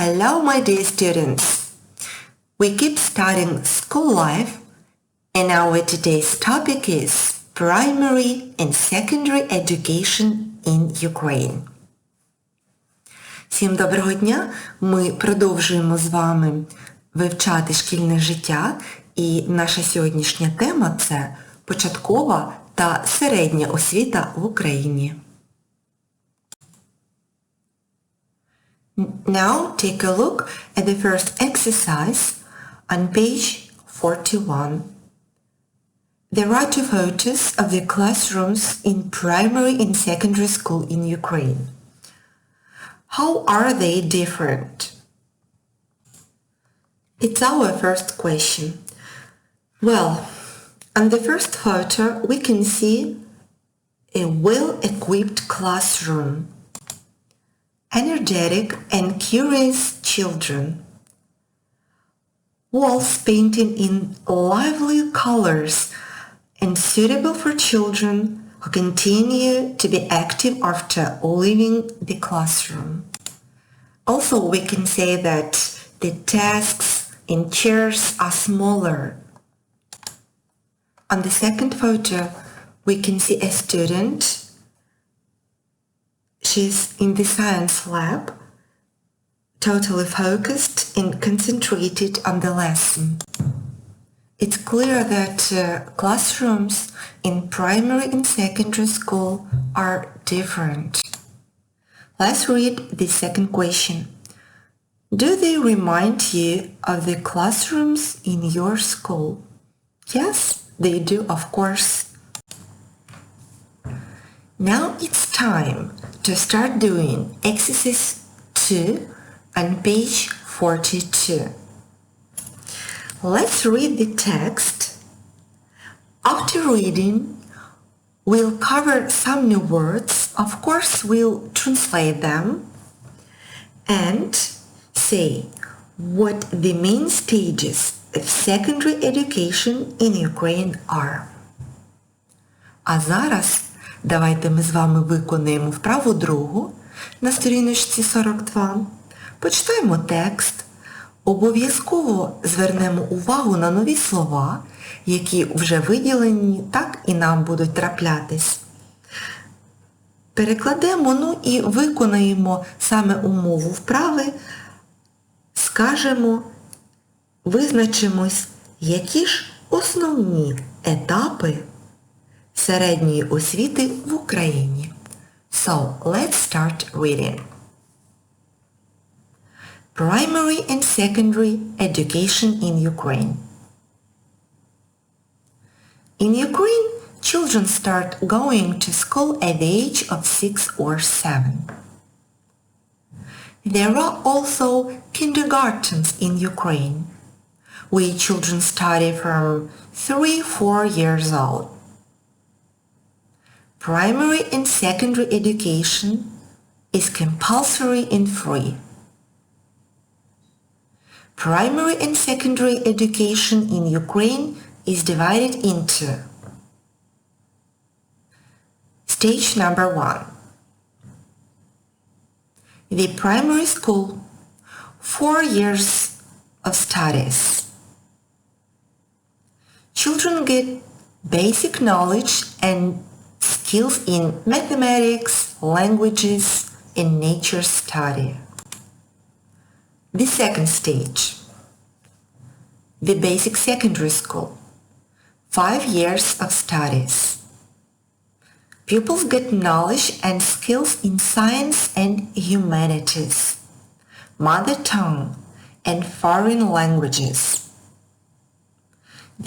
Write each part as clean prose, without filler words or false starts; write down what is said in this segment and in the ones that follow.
Hello, my dear students. We keep studying school life, and our today's topic is primary and secondary education in Ukraine. Всім доброго дня! Ми продовжуємо з вами вивчати шкільне життя, і наша сьогоднішня тема – це початкова та середня освіта в Україні. Now take a look at the first exercise on page 41. There are two photos of the classrooms in primary and secondary school in Ukraine. How are they different? It's our first question. Well, on the first photo we can see a well-equipped classroom. Energetic and curious children. Walls painted in lively colors and suitable for children who continue to be active after leaving the classroom. Also, we can say that the desks and chairs are smaller. On the second photo, we can see a student. She's in the science lab, totally focused and concentrated on the lesson. It's clear that classrooms in primary and secondary school are different. Let's read the second question. Do they remind you of the classrooms in your school? Yes, they do, of course. Now it's time to start doing exercise 2 on page 42. Let's read the text. After reading, we'll cover some new words. Of course, we'll translate them and say what the main stages of secondary education in Ukraine are. А зараз давайте ми з вами виконаємо вправу другу на сторіночці 42. Почитаємо текст. Обов'язково звернемо увагу на нові слова, які вже виділені, так і нам будуть траплятись. Перекладемо, і виконаємо саме умову вправи, скажемо, визначимось, які ж основні етапи середньої освіти в Україні. So, let's start reading. Primary and secondary education in Ukraine. In Ukraine, children start going to school at the age of 6 or 7. There are also kindergartens in Ukraine, where children study from 3-4 years old. Primary and secondary education is compulsory and free. Primary and secondary education in Ukraine is divided into Stage number 1. The primary school, 4 years of studies. Children get basic knowledge and skills in mathematics, languages, and nature study. The second stage, the basic secondary school, 5 years of studies. Pupils get knowledge and skills in science and humanities, mother tongue, and foreign languages.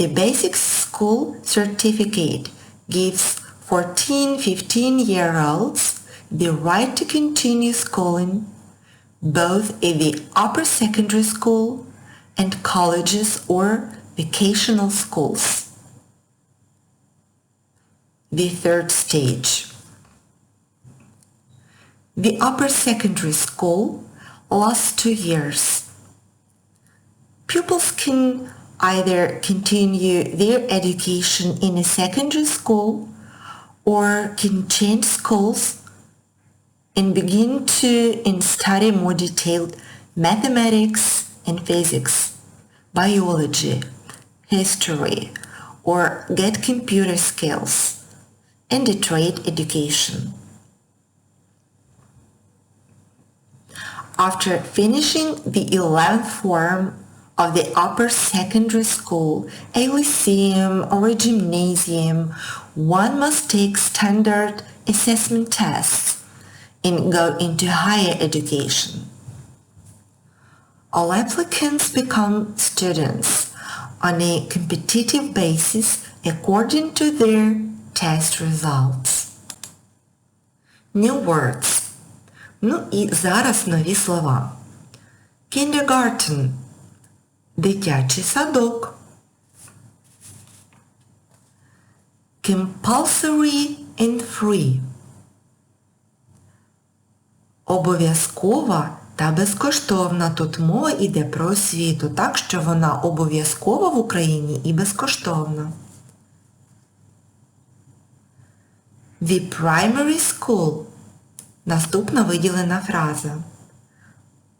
The basic school certificate gives 14-15-year-olds the right to continue schooling both in the upper secondary school and colleges or vocational schools. The third stage. The upper secondary school lasts 2 years. Pupils can either continue their education in a secondary school or can change schools and begin to study more detailed mathematics and physics, biology, history, or get computer skills, and a trade education. After finishing the 11th form of the upper secondary school, a lyceum or a gymnasium, one must take standard assessment tests and go into higher education. All applicants become students on a competitive basis according to their test results. New words. Ну і зараз нові слова. Kindergarten – дитячий садок. Compulsory and free – обов'язкова та безкоштовна. Тут мова йде про освіту, так що вона обов'язкова в Україні і безкоштовна. The primary school – наступна виділена фраза.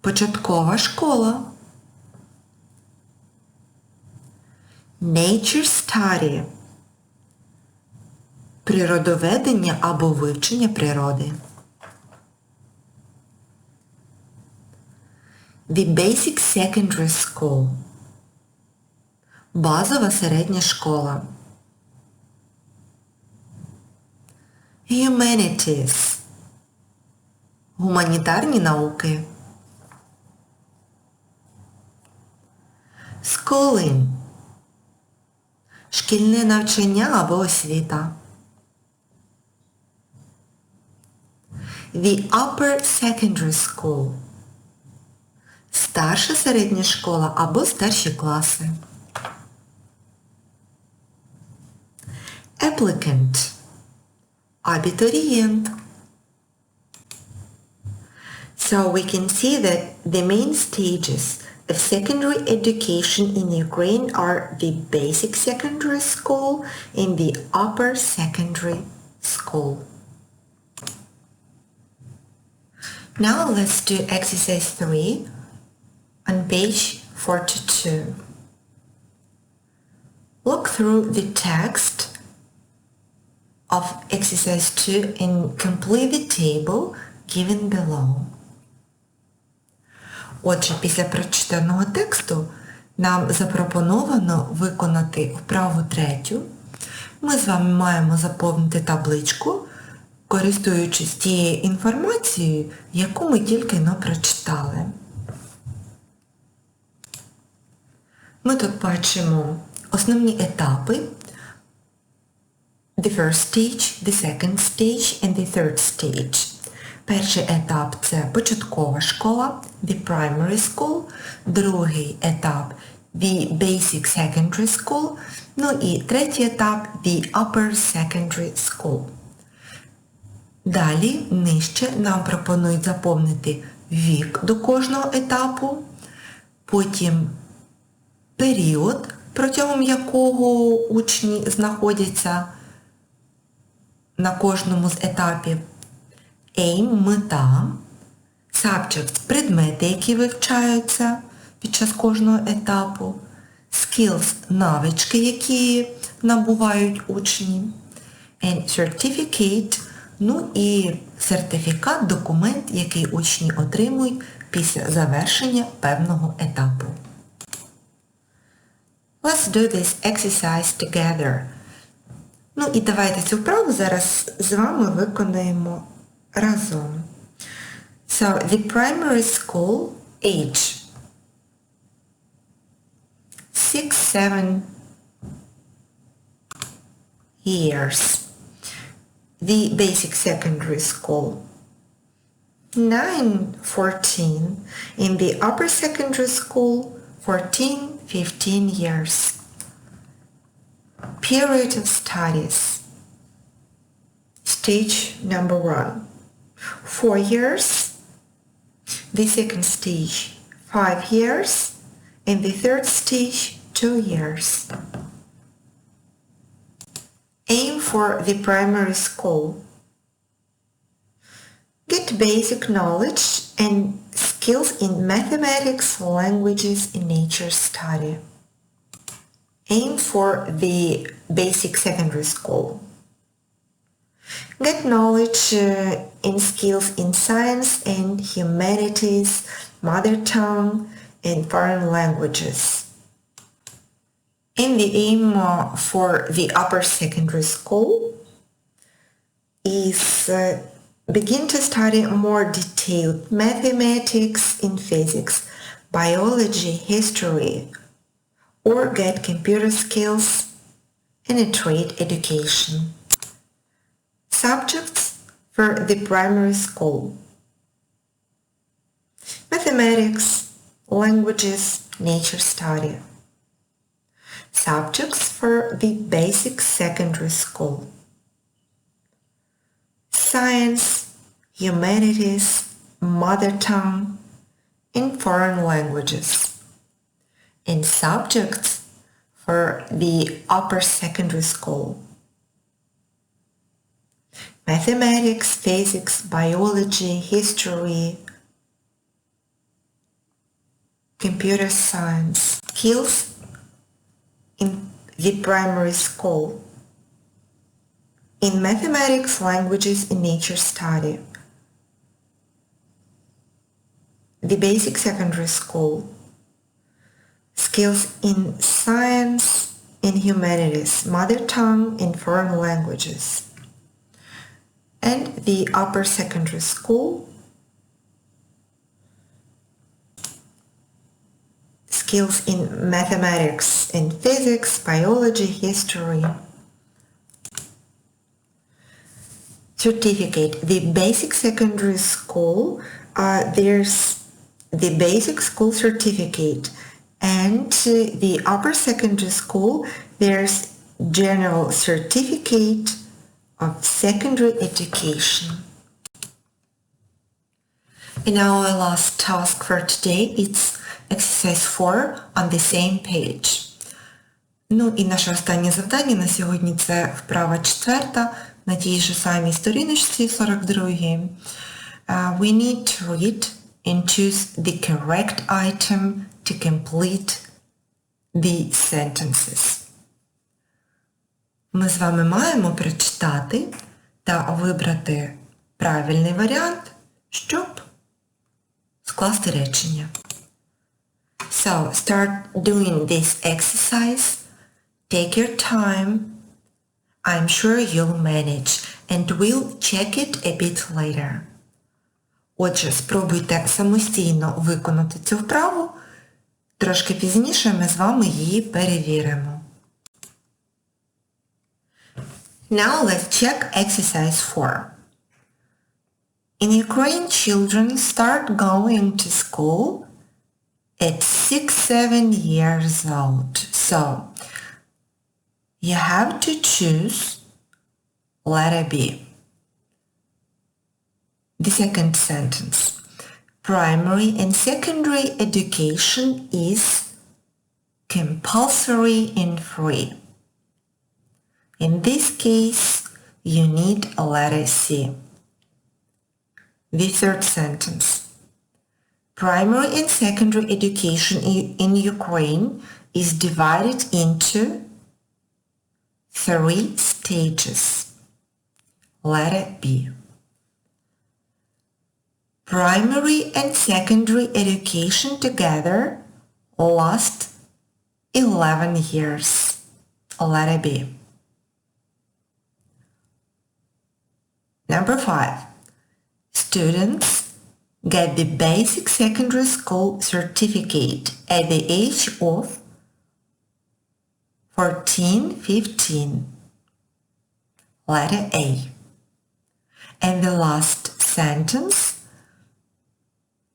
Початкова школа. Nature study – природоведення або вивчення природи. The basic secondary school – базова середня школа. Humanities – гуманітарні науки. Schooling – шкільне навчання або освіта. The upper secondary school – старша середня школа або старші класи. Applicant – абітурієнт. So we can see that the main stages of secondary education in Ukraine are the basic secondary school and the upper secondary school. Now let's do exercise 3 on page 42. Look through the text of exercise 2 and complete the table given below. Отже, після прочитаного тексту нам запропоновано виконати вправу 3. Ми з вами маємо заповнити табличку, користуючись тією інформацією, яку ми тільки но прочитали. Ми тут бачимо основні етапи. The first stage, the second stage and the third stage. Перший етап – це початкова школа, the primary school. Другий етап – the basic secondary school. Ну і третій етап – the upper secondary school. Далі, нижче, нам пропонують заповнити вік до кожного етапу, потім період, протягом якого учні знаходяться на кожному з етапів, aim – мета, subject – предмети, які вивчаються під час кожного етапу, skills – навички, які набувають учні, and certificate – ну і сертифікат, документ, який учні отримують після завершення певного етапу. Let's do this exercise together. Ну і давайте цю вправу зараз з вами виконаємо разом. So, the primary school age 6-7 years. The basic secondary school 9-14. In the upper secondary school 14-15 years. Period of studies. Stage number 1. 4 years. The second stage 5 years. And the third stage 2 years. Aim for the primary school. Get basic knowledge and skills in mathematics, languages, and nature study. Aim for the basic secondary school. Get knowledge and skills in science and humanities, mother tongue, and foreign languages. And the aim for the upper secondary school is begin to study more detailed mathematics and physics, biology, history, or get computer skills and a trade education. Subjects for the primary school: mathematics, languages, nature study. Subjects for the basic secondary school: science, humanities, mother tongue, and foreign languages. And subjects for the upper secondary school: mathematics, physics, biology, history, computer science. Skills in the primary school: in mathematics, languages, and nature study. The basic secondary school: skills in science and humanities, mother tongue, and foreign languages. And the upper secondary school: skills in mathematics and physics, biology, history. Certificate. The basic secondary school, there's the basic school certificate, and the upper secondary school, there's general certificate of secondary education. And our last task for today is exercise 4 on the same page. Ну і наше останнє завдання на сьогодні це вправа 4 на тій же самій сторіночці 42. We need to read and choose the correct item to complete the sentences. Ми з вами маємо прочитати та вибрати правильний варіант, щоб скласти речення. So, start doing this exercise. Take your time. I'm sure you'll manage, and we'll check it a bit later. Отже, спробуйте самостійно виконати цю вправу. Трошки пізніше ми з вами її перевіримо. Now let's check exercise 4. In Ukraine, children start going to school at 6-7 years old. So, you have to choose letter B. The second sentence. Primary and secondary education is compulsory and free. In this case, you need a letter C. The third sentence. Primary and secondary education in Ukraine is divided into 3 stages. Letter B. Primary and secondary education together last 11 years. Letter B. Number 5. Students get the basic secondary school certificate at the age of 14-15. Letter A. And the last sentence.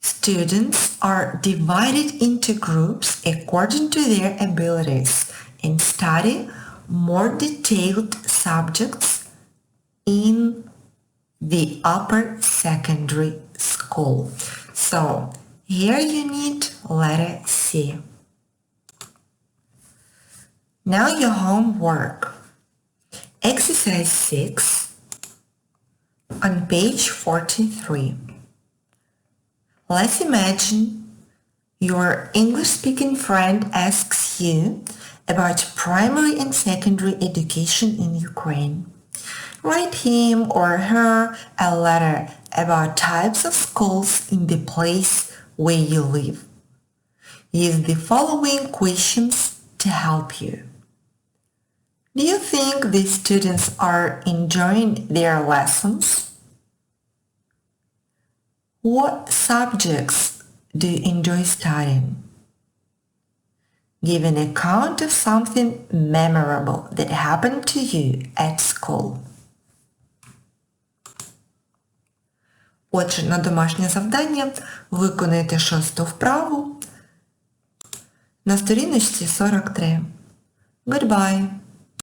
Students are divided into groups according to their abilities and study more detailed subjects in the upper secondary school. So here you need letter C. Now your homework. Exercise 6 on page 43. Let's imagine your English-speaking friend asks you about primary and secondary education in Ukraine. Write him or her a letter about types of schools in the place where you live. Use the following questions to help you. Do you think the students are enjoying their lessons? What subjects do you enjoy studying? Give an account of something memorable that happened to you at school. Отже, на домашнє завдання виконайте 6-ту вправу на сторіночці 43. Goodbye!